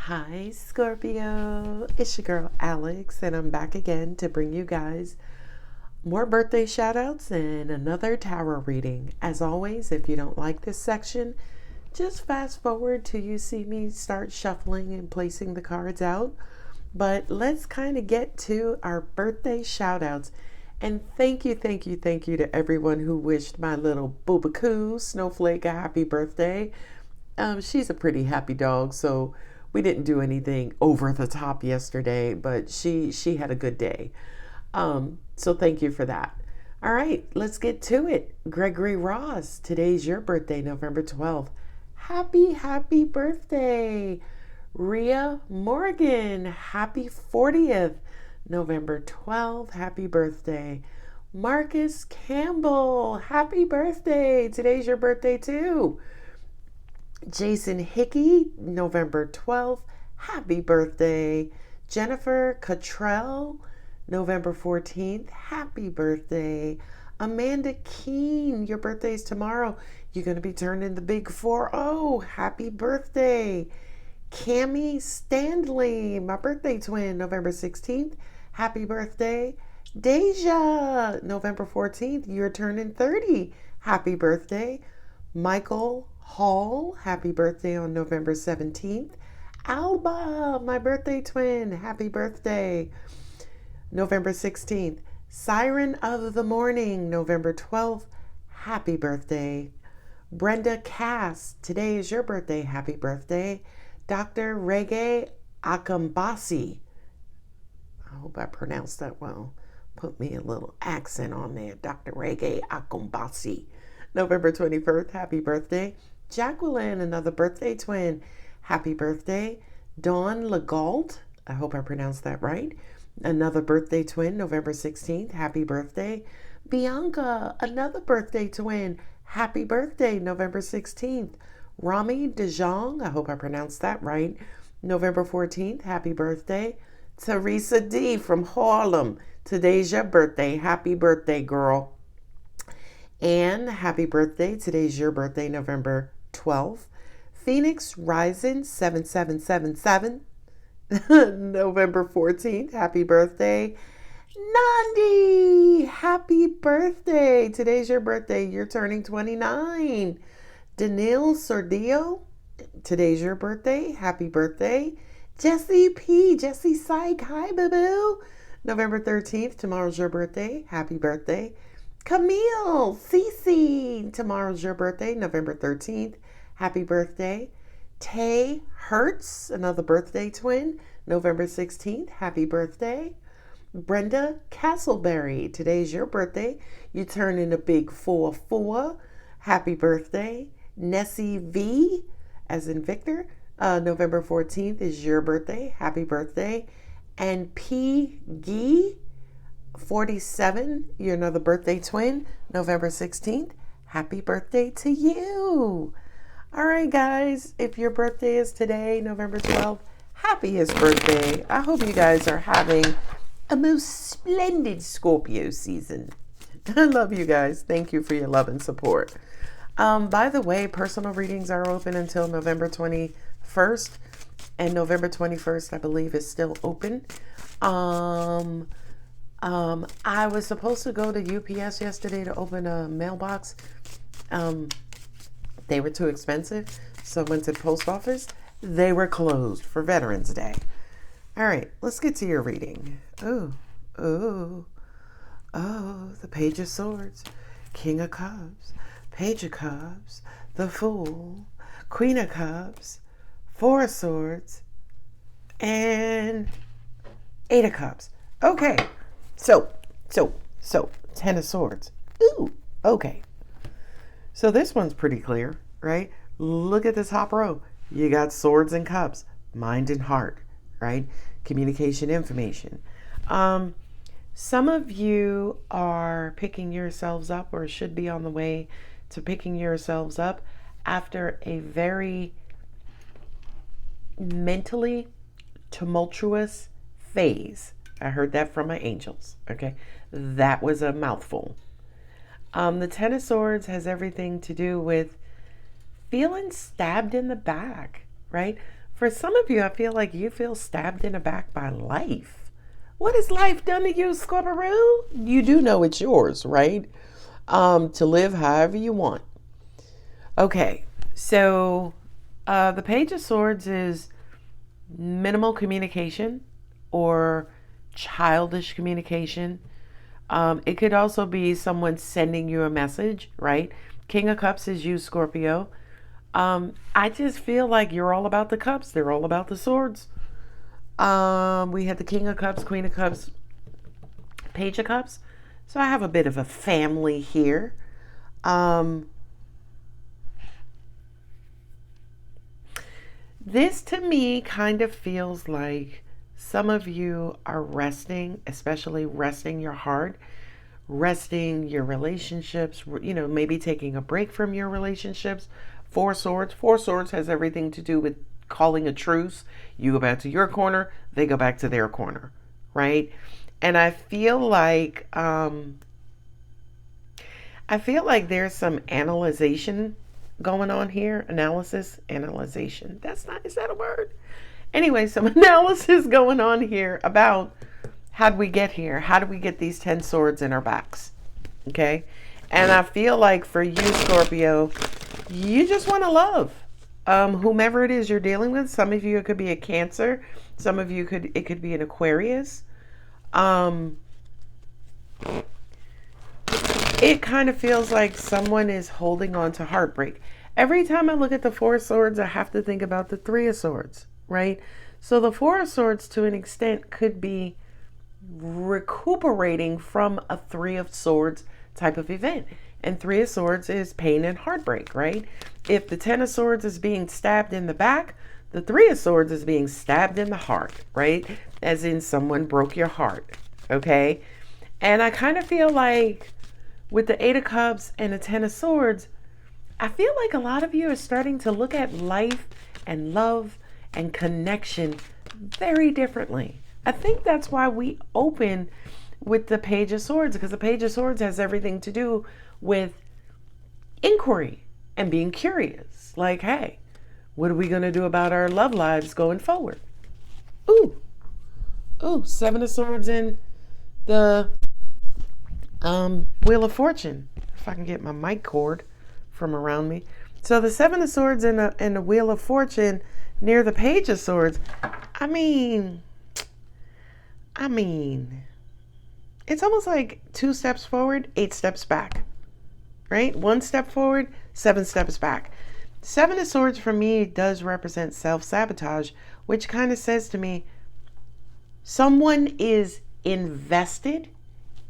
Hi, Scorpio. It's your girl Alex, and I'm back again to bring you guys more birthday shout outs and another tarot reading. As always, if you don't like this section, just fast forward till you see me start shuffling and placing the cards out. But let's kind of get to our birthday shout outs. And thank you to everyone who wished my little Boobacoo Snowflake a happy birthday. She's a pretty happy dog, so we didn't do anything over the top yesterday, but she had a good day. So thank you for that. All right, let's get to it. Gregory Ross, today's your birthday, November 12th. Happy birthday. Rhea Morgan, happy 40th, November 12th. Happy birthday. Marcus Campbell, happy birthday. Today's your birthday too. Jason Hickey, November 12th. Happy birthday. Jennifer Cottrell, November 14th. Happy birthday. Amanda Keene, your birthday's tomorrow. You're going to be turning the big 4-0. Happy birthday. Cami Standley, my birthday twin, November 16th. Happy birthday. Deja, November 14th. You're turning 30. Happy birthday. Michael Hall, happy birthday on November 17th. Alba, my birthday twin, happy birthday. November 16th. Siren of the Morning, November 12th. Happy birthday. Brenda Cass, today is your birthday. Happy birthday. Dr. Reggae Akambasi. I hope I pronounced that well. Put me a little accent on there. Dr. Reggae Akambasi. November 21st. Happy birthday. Jacqueline, another birthday twin. Happy birthday. Dawn Legault. I hope I pronounced that right. Another birthday twin, November 16th. Happy birthday. Bianca, another birthday twin. Happy birthday, November 16th. Rami DeJong, I hope I pronounced that right. November 14th. Happy birthday. Teresa D from Harlem. Today's your birthday. Happy birthday, girl. And happy birthday. Today's your birthday, November 12th. Phoenix Rising 7777. November 14th. Happy birthday. Nandi, happy birthday. Today's your birthday. You're turning 29. Danil Sordillo, today's your birthday. Happy birthday. Jesse P. Jesse Syke. Hi, boo-boo. November 13th. Tomorrow's your birthday. Happy birthday. Camille Cece, tomorrow's your birthday, November 13th. Happy birthday. Tay Hertz, another birthday twin, November 16th. Happy birthday. Brenda Castleberry, today's your birthday. You turn in a big 4-4. Happy birthday. Nessie V, as in Victor, November 14th is your birthday. Happy birthday. And P. Gee, 47, you're another birthday twin, November 16th. Happy birthday to you. All right, guys, if your birthday is today, November 12th, happiest birthday. I hope you guys are having a most splendid Scorpio season. I love you guys. Thank you for your love and support. By the way, personal readings are open until November 21st, and November 21st, I believe, is still open. I was supposed to go to UPS yesterday to open a mailbox. They were too expensive, so I went to the post office. They were closed for Veterans Day. All right, let's get to your reading. Oh, the Page of Swords, King of Cups, Page of Cups, the Fool, Queen of Cups, Four of Swords, and Eight of Cups. Okay. So, 10 of Swords. Ooh, okay. So this one's pretty clear, right? Look at the top row. You got swords and cups, mind and heart, right? Communication, information. Some of you are picking yourselves up or should be on the way to picking yourselves up after a very mentally tumultuous phase. I heard that from my angels. Okay. That was a mouthful. The Ten of Swords has everything to do with feeling stabbed in the back, right? For some of you, I feel like you feel stabbed in the back by life. What has life done to you, Scorpio? You do know it's yours, right? To live however you want. Okay, so the Page of Swords is minimal communication or childish communication. It could also be someone sending you a message, right? King of Cups is you, Scorpio. I just feel like you're all about the cups. They're all about the swords. We had the King of Cups, Queen of Cups, Page of Cups. So I have a bit of a family here. This to me kind of feels like some of you are resting, especially resting your heart, resting your relationships, maybe taking a break from your relationships. Four Swords. Four Swords has everything to do with calling a truce. You go back to your corner, they go back to their corner, right? And I feel like there's some analyzation going on here. Analyzation. Is that a word? Anyway, some analysis going on here about how did we get here? How do we get these 10 swords in our backs? Okay? And I feel like for you, Scorpio, you just want to love whomever it is you're dealing with. Some of you, it could be a Cancer. Some of you, it could be an Aquarius. It kind of feels like someone is holding on to heartbreak. Every time I look at the Four of Swords, I have to think about the Three of Swords, right? So the Four of Swords, to an extent, could be recuperating from a Three of Swords type of event. And Three of Swords is pain and heartbreak, right? If the Ten of Swords is being stabbed in the back, the Three of Swords is being stabbed in the heart, right? As in someone broke your heart, okay? And I kind of feel like with the Eight of Cups and the Ten of Swords, I feel like a lot of you are starting to look at life and love and connection very differently. I think that's why we open with the Page of Swords, because the Page of Swords has everything to do with inquiry and being curious. Like, hey, what are we going to do about our love lives going forward? Ooh, Seven of Swords in the Wheel of Fortune. If I can get my mic cord from around me. So the Seven of Swords in the Wheel of Fortune near the Page of Swords. I mean, it's almost like 2 steps forward, 8 steps back, right? 1 step forward, 7 steps back. Seven of Swords for me does represent self-sabotage, which kind of says to me, someone is invested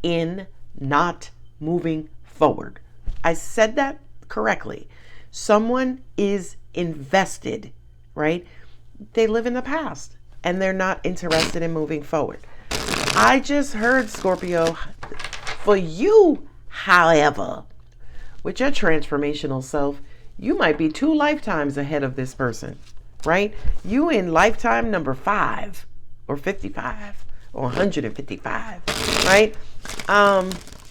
in not moving forward. I said that correctly. Someone is invested, right? They live in the past and they're not interested in moving forward. I just heard, Scorpio, for you, however, with your transformational self, you might be 2 lifetimes ahead of this person, right? You in lifetime number 5 or 55 or 155, right?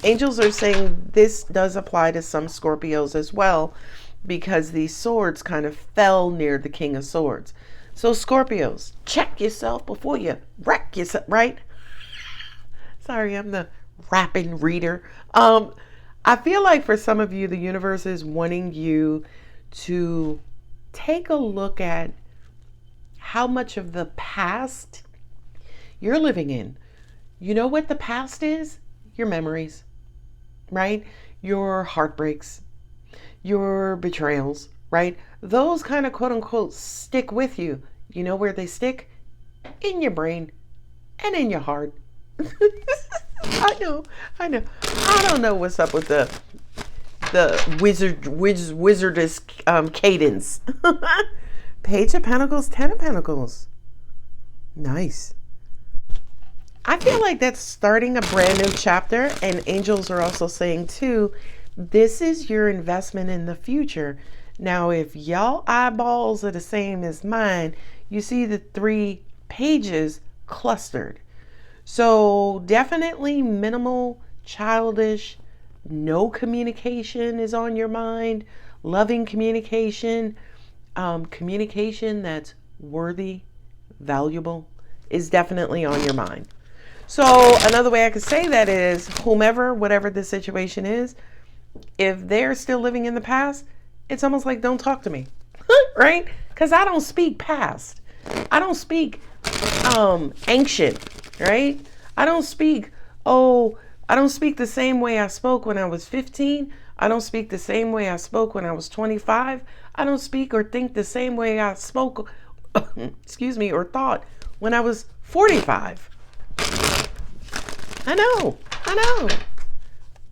Angels are saying this does apply to some Scorpios as well, because these swords kind of fell near the King of Swords. So Scorpios, check yourself before you wreck yourself, right? Sorry, I'm the rapping reader. I feel like for some of you, the universe is wanting you to take a look at how much of the past you're living in. You know what the past is? Your memories, right? Your heartbreaks, your betrayals, right? Those kind of quote unquote stick with you. You know where they stick? In your brain and in your heart. I know. I don't know what's up with the wizardess cadence. Page of Pentacles, 10 of Pentacles. Nice. I feel like that's starting a brand new chapter, and angels are also saying too, this is your investment in the future. Now, if y'all eyeballs are the same as mine, you see the 3 pages clustered. So definitely minimal, childish, no communication is on your mind, loving communication, communication that's worthy, valuable is definitely on your mind. So another way I could say that is whomever, whatever the situation is, if they're still living in the past, it's almost like don't talk to me, right? Because I don't speak past. I don't speak ancient, right? I don't speak the same way I spoke when I was 15. I don't speak the same way I spoke when I was 25. I don't speak or think the same way I spoke, excuse me, or thought when I was 45. I know.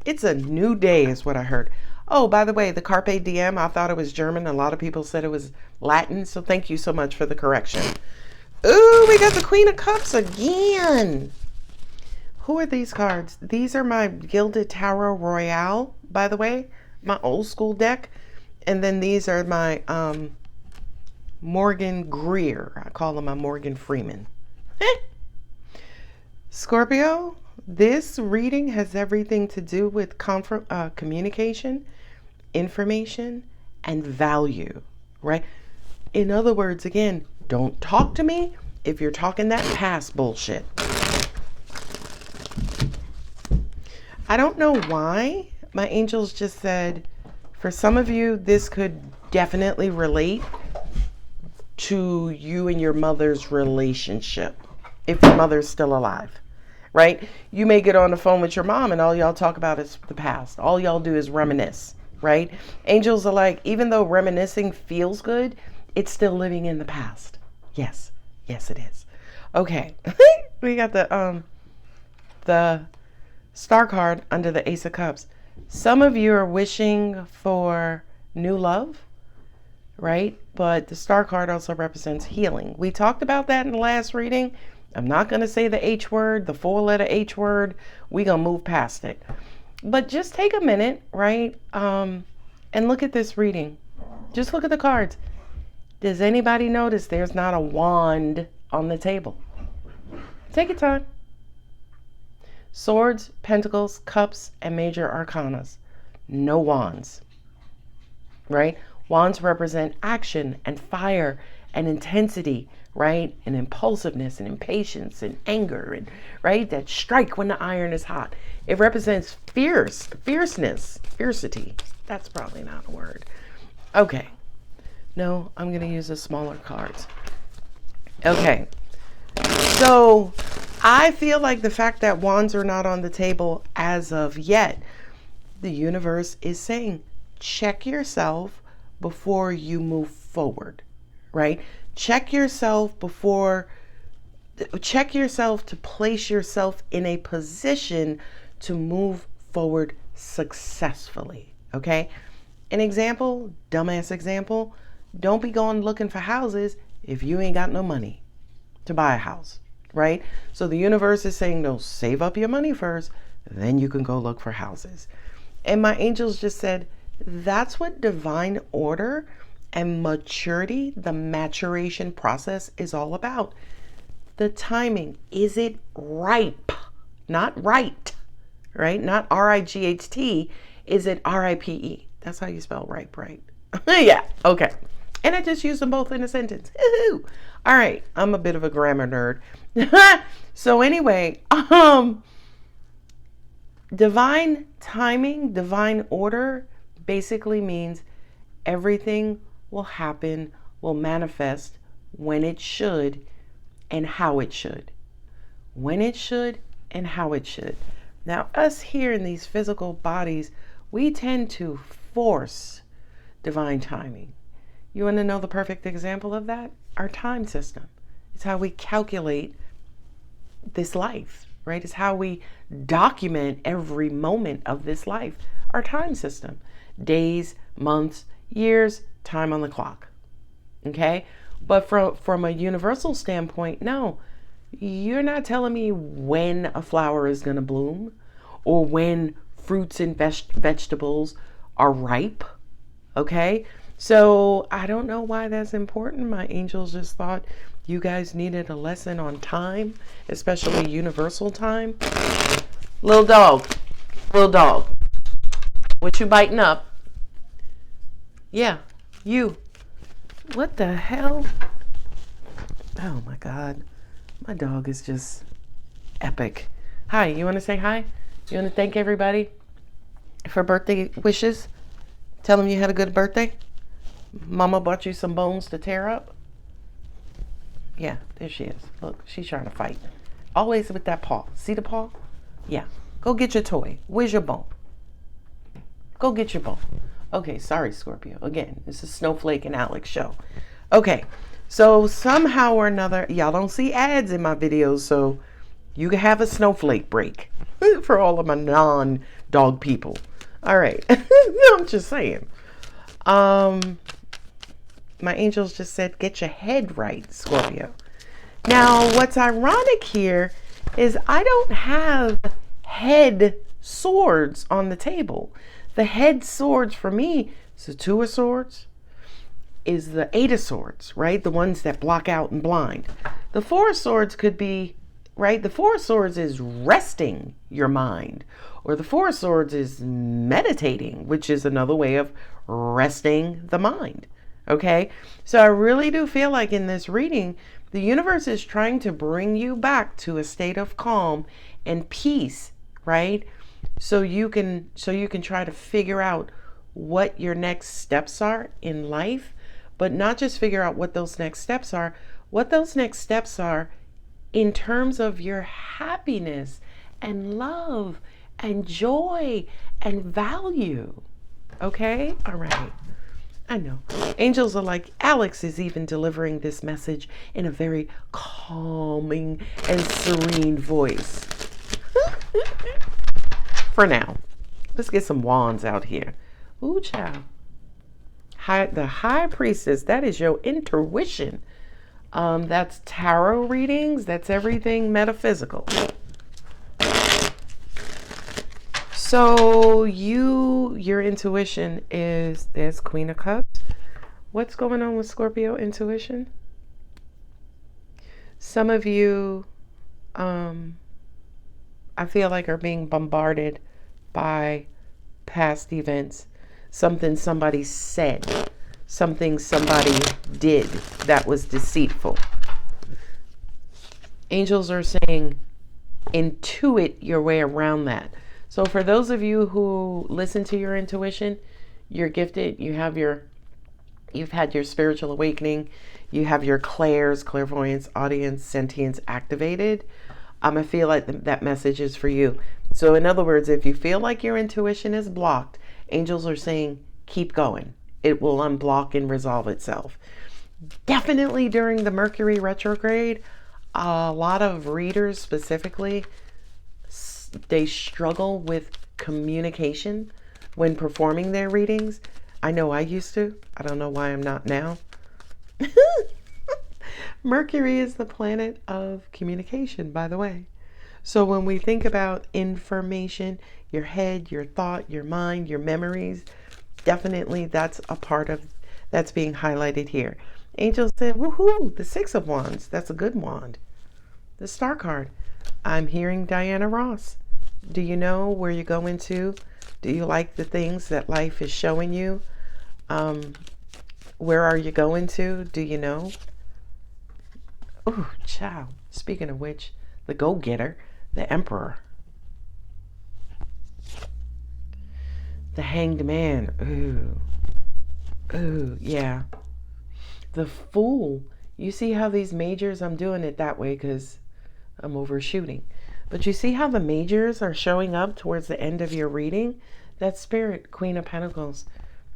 It's a new day is what I heard. Oh, by the way, the Carpe Diem, I thought it was German. A lot of people said it was Latin, so thank you so much for the correction. Ooh, we got the Queen of Cups again. Who are these cards? These are my Gilded Tarot Royale, by the way, my old school deck. And then these are my Morgan Greer. I call them my Morgan Freeman. Scorpio, this reading has everything to do with communication, information, and value, right? In other words, again, don't talk to me if you're talking that past bullshit. I don't know why my angels just said, for some of you, this could definitely relate to you and your mother's relationship, if your mother's still alive, right? You may get on the phone with your mom and all y'all talk about is the past. All y'all do is reminisce, right? Angels are like, even though reminiscing feels good, it's still living in the past. Yes, it is. Okay, we got the Star card under the Ace of Cups. Some of you are wishing for new love, right? But the Star card also represents healing. We talked about that in the last reading. I'm not going to say the H word, the 4-letter H word. We're going to move past it. But just take a minute, right? And look at this reading. Just look at the cards. Does anybody notice there's not a wand on the table? Take your time. Swords, Pentacles, Cups, and Major Arcanas. No wands, right? Wands represent action and fire and intensity, right? And impulsiveness and impatience and anger, and right? That strike when the iron is hot. It represents fierceness, fiercity. That's probably not a word. Okay. No, I'm going to use the smaller cards. Okay. So I feel like the fact that wands are not on the table as of yet, the universe is saying, check yourself before you move forward, right? Check yourself to place yourself in a position to move forward successfully, okay? An example, dumbass example, don't be going looking for houses if you ain't got no money to buy a house, right? So the universe is saying, no, save up your money first, then you can go look for houses. And my angels just said, that's what divine order and maturity, the maturation process, is all about. The timing. Is it ripe? Not right, right? Not R-I-G-H-T. Is it R-I-P-E? That's how you spell ripe, right? Yeah, okay. And I just used them both in a sentence. Woo-hoo. All right, I'm a bit of a grammar nerd. So anyway, divine timing, divine order basically means everything will happen, will manifest when it should and how it should. When it should and how it should. Now, us here in these physical bodies, we tend to force divine timing. You want to know the perfect example of that? Our time system. It's how we calculate this life, right? It's how we document every moment of this life. Our time system. Days, months, years, time on the clock. Okay? But from a universal standpoint, no. You're not telling me when a flower is going to bloom or when fruits and vegetables are ripe. Okay? So I don't know why that's important. My angels just thought you guys needed a lesson on time, especially universal time. Little dog. What you biting up? Yeah, you. What the hell? Oh my God. My dog is just epic. Hi, you want to say hi? You want to thank everybody for birthday wishes? Tell them you had a good birthday? Mama bought you some bones to tear up? Yeah, there she is. Look, she's trying to fight. Always with that paw. See the paw? Yeah. Go get your toy. Where's your bone? Go get your bone. Okay, sorry, Scorpio. Again, it's a Snowflake and Alex show. Okay, so somehow or another, y'all don't see ads in my videos, so you can have a snowflake break for all of my non-dog people. All right. I'm just saying. My angels just said, get your head right, Scorpio. Now, what's ironic here is I don't have head swords on the table. The head swords for me is the Two of Swords, is the Eight of Swords, right? The ones that block out and blind. The Four of Swords could be, right? The Four of Swords is resting your mind, or the Four of Swords is meditating, which is another way of resting the mind. Okay, so I really do feel like in this reading, the universe is trying to bring you back to a state of calm and peace, right? So you can try to figure out what your next steps are in life, but not just figure out what those next steps are, in terms of your happiness and love and joy and value. Okay? All right. I know. Angels are like, Alex is even delivering this message in a very calming and serene voice. For now. Let's get some wands out here. Ooh, child. The High Priestess, that is your intuition. That's tarot readings. That's everything metaphysical. So your intuition is, there's Queen of Cups. What's going on with Scorpio intuition? Some of you, I feel like are being bombarded by past events. Something somebody said, something somebody did that was deceitful. Angels are saying, intuit your way around that. So for those of you who listen to your intuition, you're gifted. You've had your spiritual awakening. You have your clairvoyance, audience, sentience activated. I feel like that message is for you. So in other words, if you feel like your intuition is blocked, angels are saying, keep going. It will unblock and resolve itself. Definitely during the Mercury retrograde, a lot of readers specifically, they struggle with communication when performing their readings. I know I used to. I don't know why I'm not now. Mercury is the planet of communication, by the way. So when we think about information, your head, your thought, your mind, your memories, definitely that's a part of that's being highlighted here. Angel said, woohoo, the Six of Wands. That's a good wand. The Star card. I'm hearing Diana Ross. Do you know where you're going to? Do you like the things that life is showing you? Where are you going to? Do you know? Oh, child. Speaking of which, the go-getter, the Emperor. The Hanged Man. Ooh. Ooh, yeah. The Fool. You see how these majors, I'm doing it that way because I'm overshooting. But you see how the majors are showing up towards the end of your reading? That's Spirit, Queen of Pentacles.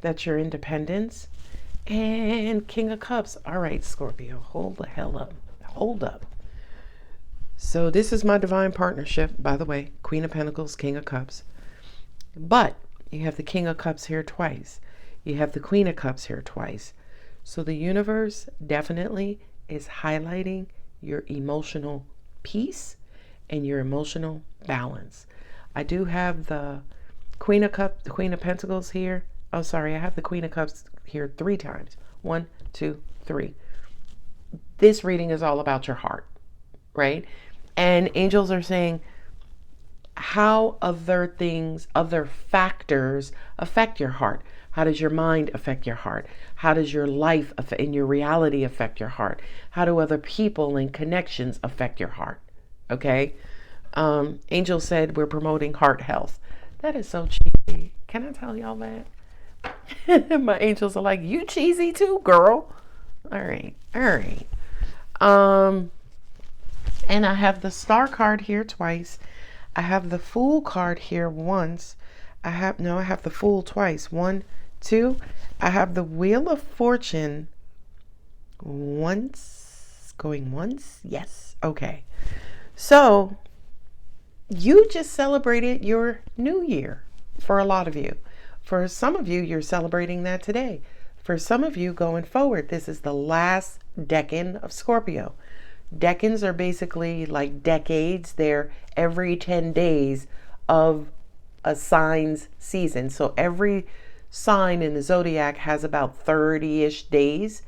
That's your independence. And King of Cups. All right, Scorpio, hold the hell up. Hold up. So this is my divine partnership, by the way. Queen of Pentacles, King of Cups. But you have the King of Cups here twice. You have the Queen of Cups here twice. So the universe definitely is highlighting your emotional peace and your emotional balance. I do have the Queen of Cups, the Queen of Pentacles here. Oh, sorry, I have the Queen of Cups here 3 times. 1, 2, 3. This reading is all about your heart, right? And angels are saying how other things, other factors affect your heart. How does your mind affect your heart? How does your life and your reality affect your heart? How do other people and connections affect your heart? Okay. Angel said we're promoting heart health. That is so cheesy. Can I tell y'all that? My angels are like, you cheesy too, girl. All right. All right. And I have the star card here twice. I have the Fool card here once. I have the Fool twice. 1, 2. I have the Wheel of Fortune once. Going once? Yes. Okay. So you just celebrated your new year for a lot of you. For some of you, you're celebrating that today. For some of you going forward, this is the last decan of Scorpio. Decans are basically like decades. They're every 10 days of a sign's season. So every sign in the zodiac has about 30-ish days.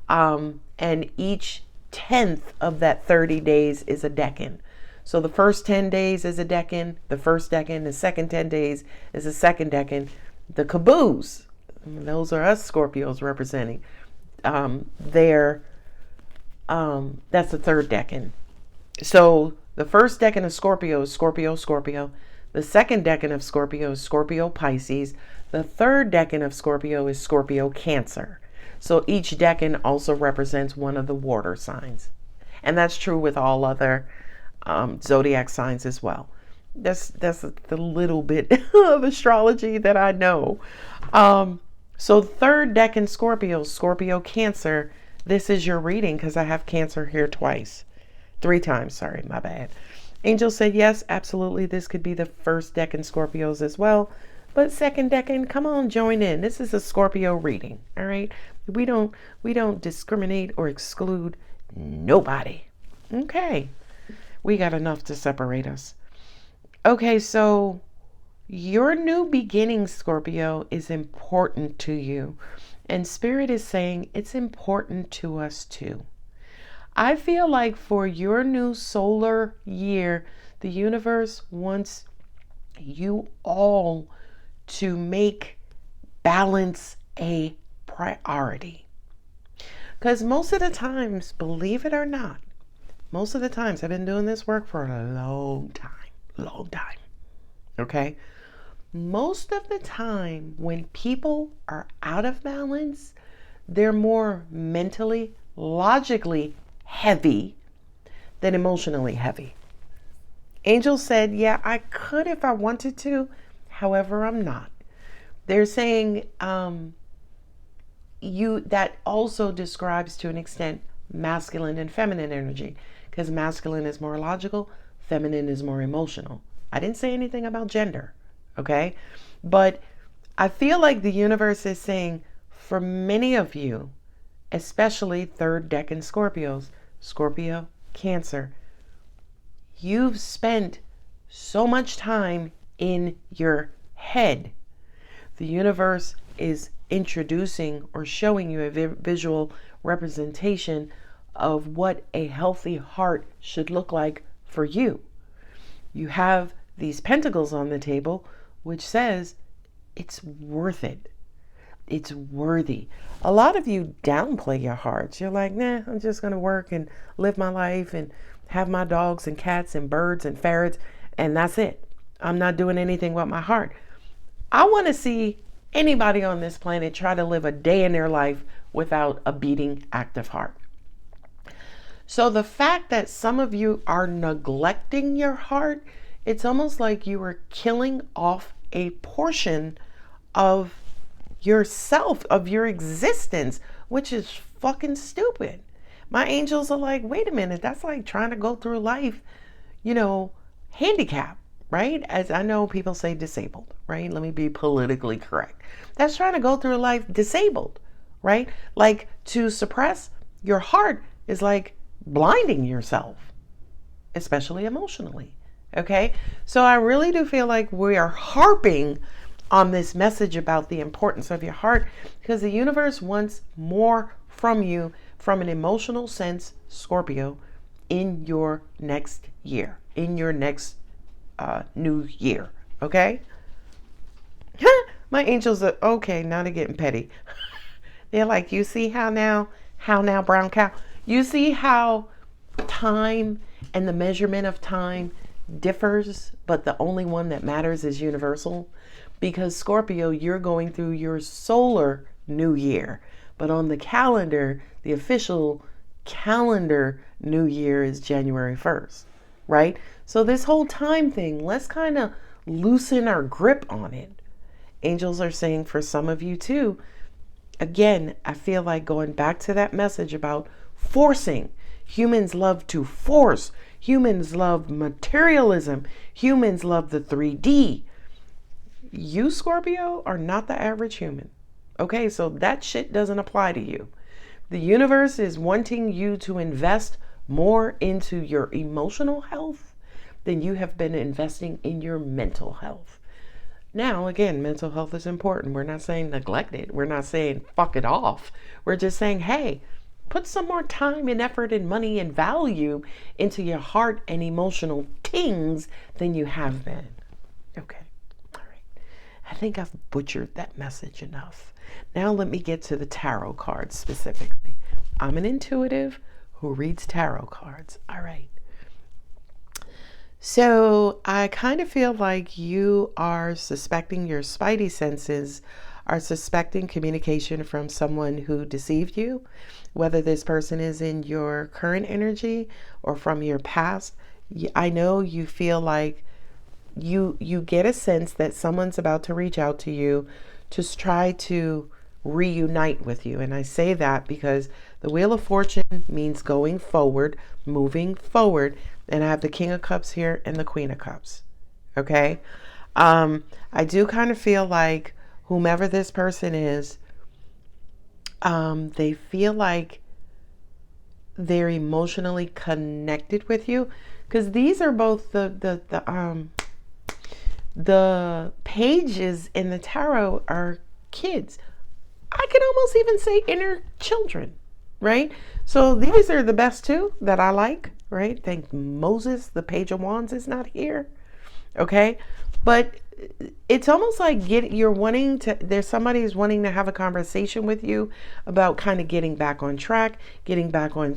And each 10th of that 30 days is a decan. So the first 10 days is a decan, the first decan, the second 10 days is a second decan. The caboose, those are us Scorpios representing, that's the third decan. So the first decan of Scorpio is Scorpio, Scorpio. The second decan of Scorpio is Scorpio, Pisces. The third decan of Scorpio is Scorpio, Cancer. So each decan also represents one of the water signs. And that's true with all other zodiac signs as well. That's the little bit of astrology that I know. So third decan Scorpio, Scorpio, Cancer. This is your reading because I have Cancer here three times. Sorry, my bad. Angel said, yes, absolutely. This could be the first decan Scorpios as well. But second decan, come on, join in. This is a Scorpio reading. All right. We don't discriminate or exclude nobody. Okay. We got enough to separate us. Okay, so your new beginning, Scorpio, is important to you. And Spirit is saying it's important to us too. I feel like for your new solar year, the universe wants you all to make balance a priority. Because most of the times, believe it or not, most of the times I've been doing this work for a long time. Okay? Most of the time when people are out of balance, they're more mentally, logically heavy than emotionally heavy. Angel said, yeah, I could if I wanted to. However, I'm not. They're saying that also describes to an extent masculine and feminine energy, because masculine is more logical, feminine is more emotional. I didn't say anything about gender, okay? But I feel like the universe is saying for many of you, especially third decan Scorpios, Scorpio, Cancer, you've spent so much time in your head. The universe is introducing or showing you a visual representation of what a healthy heart should look like for you. You have these pentacles on the table, which says it's worth it. It's worthy. A lot of you downplay your hearts. You're like, nah, I'm just going to work and live my life and have my dogs and cats and birds and ferrets, and that's it. I'm not doing anything with my heart. I want to see anybody on this planet try to live a day in their life without a beating, active heart. So the fact that some of you are neglecting your heart, it's almost like you are killing off a portion of yourself, of your existence, which is fucking stupid. My angels are like, wait a minute, that's like trying to go through life, handicapped, right? As I know people say disabled, right? Let me be politically correct. That's trying to go through life disabled, right? Like to suppress your heart is like blinding yourself, especially emotionally. Okay. So I really do feel like we are harping on this message about the importance of your heart because the universe wants more from you from an emotional sense, Scorpio, in your next year, in your next new year. Okay. My angels are okay. Now they're getting petty. They're like, you see how now, brown cow? You see how time and the measurement of time differs, but the only one that matters is universal? Because Scorpio, you're going through your solar new year, but on the calendar, the official calendar new year is January 1st, right? So this whole time thing, let's kind of loosen our grip on it. Angels are saying for some of you too, again, I feel like going back to that message about forcing. Humans love to force. Humans love materialism. Humans love the 3D. You, Scorpio, are not the average human. Okay, so that shit doesn't apply to you. The universe is wanting you to invest more into your emotional health than you have been investing in your mental health. Now, again, mental health is important. We're not saying neglect it. We're not saying fuck it off. We're just saying, hey, put some more time and effort and money and value into your heart and emotional things than you have been. Okay. All right. I think I've butchered that message enough. Now let me get to the tarot cards specifically. I'm an intuitive who reads tarot cards. All right. So I kind of feel like you are suspecting, your spidey senses are suspecting communication from someone who deceived you, whether this person is in your current energy or from your past. I know you feel like you get a sense that someone's about to reach out to you to try to reunite with you. And I say that because the Wheel of Fortune means going forward, moving forward. And I have the King of Cups here and the Queen of Cups. Okay. I do kind of feel like whomever this person is, they feel like they're emotionally connected with you, because these are both the pages in the tarot are kids. I can almost even say inner children, right? So these are the best two that I like, right? Thank Moses, the Page of Wands is not here. Okay. But it's almost like there's somebody who's wanting to have a conversation with you about kind of getting back on track, getting back on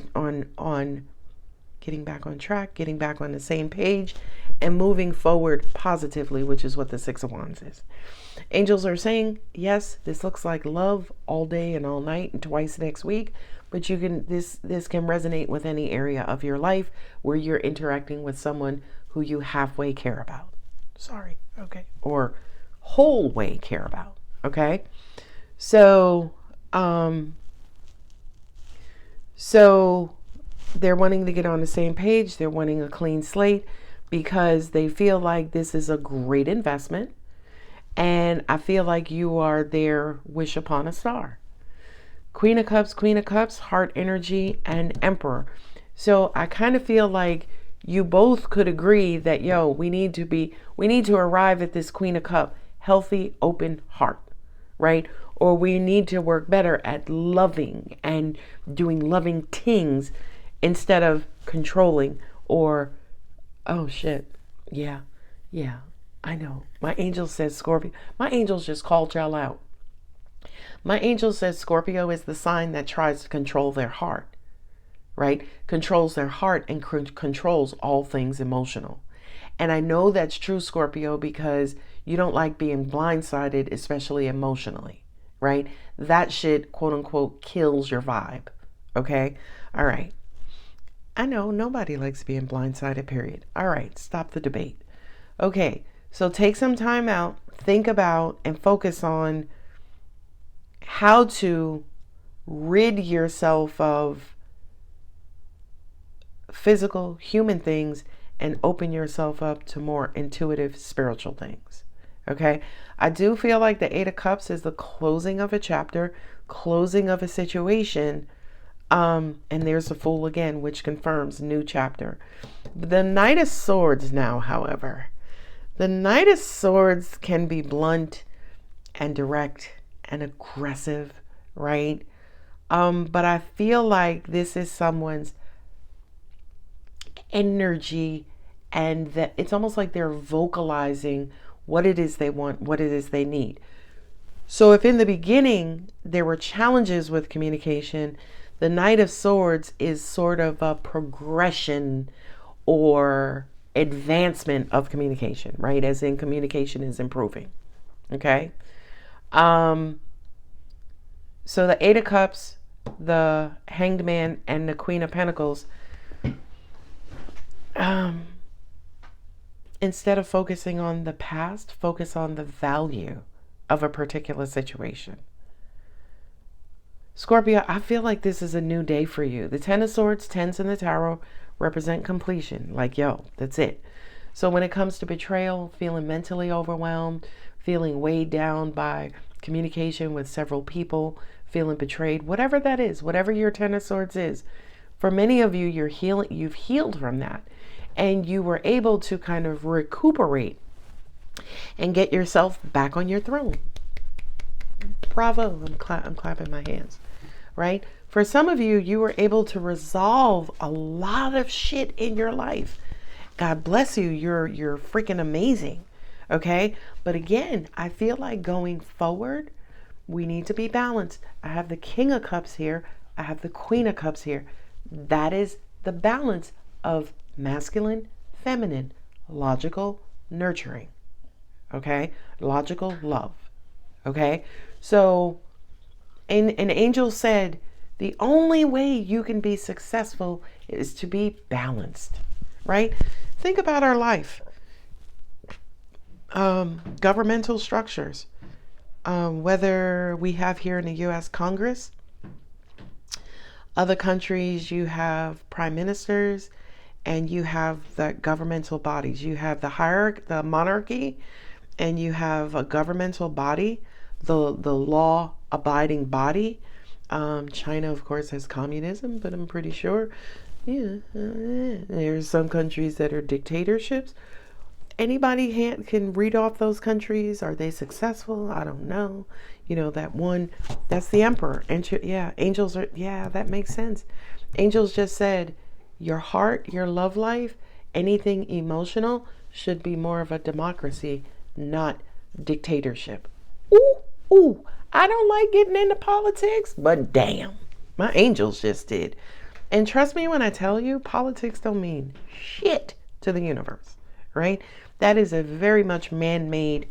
track, getting back on the same page and moving forward positively, which is what the Six of Wands is. Angels are saying, yes, this looks like love all day and all night and twice next week, but this can resonate with any area of your life where you're interacting with someone who you halfway care about. Sorry. Okay. Or whole way care about. Okay. So they're wanting to get on the same page. They're wanting a clean slate because they feel like this is a great investment. And I feel like you are their wish upon a star. Queen of Cups, heart energy, and Emperor. So I kind of feel like you both could agree that, we need to arrive at this Queen of Cups, healthy, open heart, right? Or we need to work better at loving and doing loving things instead of controlling or, oh shit. Yeah. I know. My angel says Scorpio. My angels just called y'all out. My angel says Scorpio is the sign that tries to control their heart, right? Controls their heart and controls all things emotional. And I know that's true, Scorpio, because you don't like being blindsided, especially emotionally, right? That shit, quote unquote, kills your vibe. Okay. All right. I know nobody likes being blindsided, period. All right. Stop the debate. Okay. So take some time out, think about and focus on how to rid yourself of physical, human things and open yourself up to more intuitive, spiritual things. Okay. I do feel like the Eight of Cups is the closing of a chapter, closing of a situation. And there's the Fool again, which confirms new chapter. The Knight of Swords now, however, the Knight of Swords can be blunt and direct and aggressive, right? But I feel like this is someone's energy, and that it's almost like they're vocalizing what it is they want, what it is they need. So if in the beginning there were challenges with communication, the Knight of Swords is sort of a progression or advancement of communication, right? As in communication is improving. Okay. So the Eight of Cups, the Hanged Man, and the Queen of Pentacles, instead of focusing on the past, focus on the value of a particular situation. Scorpio, I feel like this is a new day for you. The Ten of Swords, tens in the tarot, represent completion. Like, yo, that's it. So when it comes to betrayal, feeling mentally overwhelmed, feeling weighed down by communication with several people, feeling betrayed, whatever that is, whatever your Ten of Swords is, for many of you, you've healed from that. And you were able to kind of recuperate and get yourself back on your throne. Bravo. I'm clapping my hands, right? For some of you, you were able to resolve a lot of shit in your life. God bless you. You're freaking amazing. Okay. But again, I feel like going forward, we need to be balanced. I have the King of Cups here. I have the Queen of Cups here. That is the balance of masculine, feminine, logical, nurturing. Okay. Logical love. Okay. So, an angel said, the only way you can be successful is to be balanced, right? Think about our life. Governmental structures, whether we have here in the U.S. Congress, other countries, you have prime ministers, and you have the governmental bodies. You have the hierarchy, the monarchy, and you have a governmental body, the law-abiding body. China, of course, has communism, but I'm pretty sure, there's some countries that are dictatorships. Anybody can read off those countries. Are they successful? I don't know. You know, that one, that's the emperor. Angels are, that makes sense. Angels just said, your heart, your love life, anything emotional should be more of a democracy, not dictatorship. Ooh, I don't like getting into politics, but damn, my angels just did. And trust me when I tell you, politics don't mean shit to the universe, right? That is a very much man-made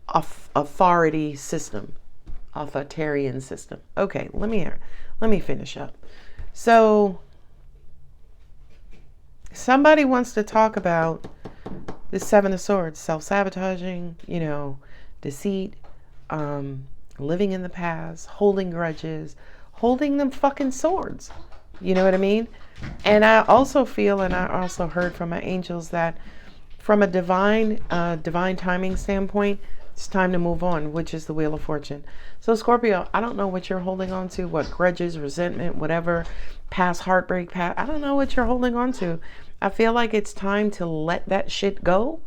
authority system, authoritarian system. Okay, let me finish up. So somebody wants to talk about the Seven of Swords, self-sabotaging, deceit, living in the past, holding grudges, holding them fucking swords. You know what I mean? And I also feel, and I also heard from my angels, that from a divine timing standpoint, it's time to move on, which is the Wheel of Fortune. So Scorpio, I don't know what you're holding on to, what grudges, resentment, whatever, past heartbreak, I don't know what you're holding on to. I feel like it's time to let that shit go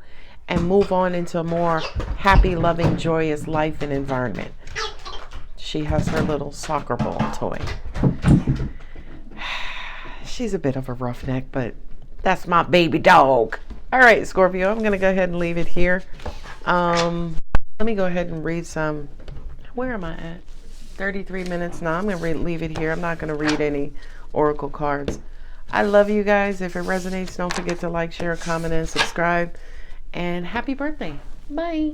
and move on into a more happy, loving, joyous life and environment. She has her little soccer ball toy. She's a bit of a roughneck, but that's my baby dog. All right, Scorpio, I'm going to go ahead and leave it here. Let me go ahead and read some. Where am I at? 33 minutes now. I'm going to leave it here. I'm not going to read any oracle cards. I love you guys. If it resonates, don't forget to like, share, comment, and subscribe. And happy birthday. Bye.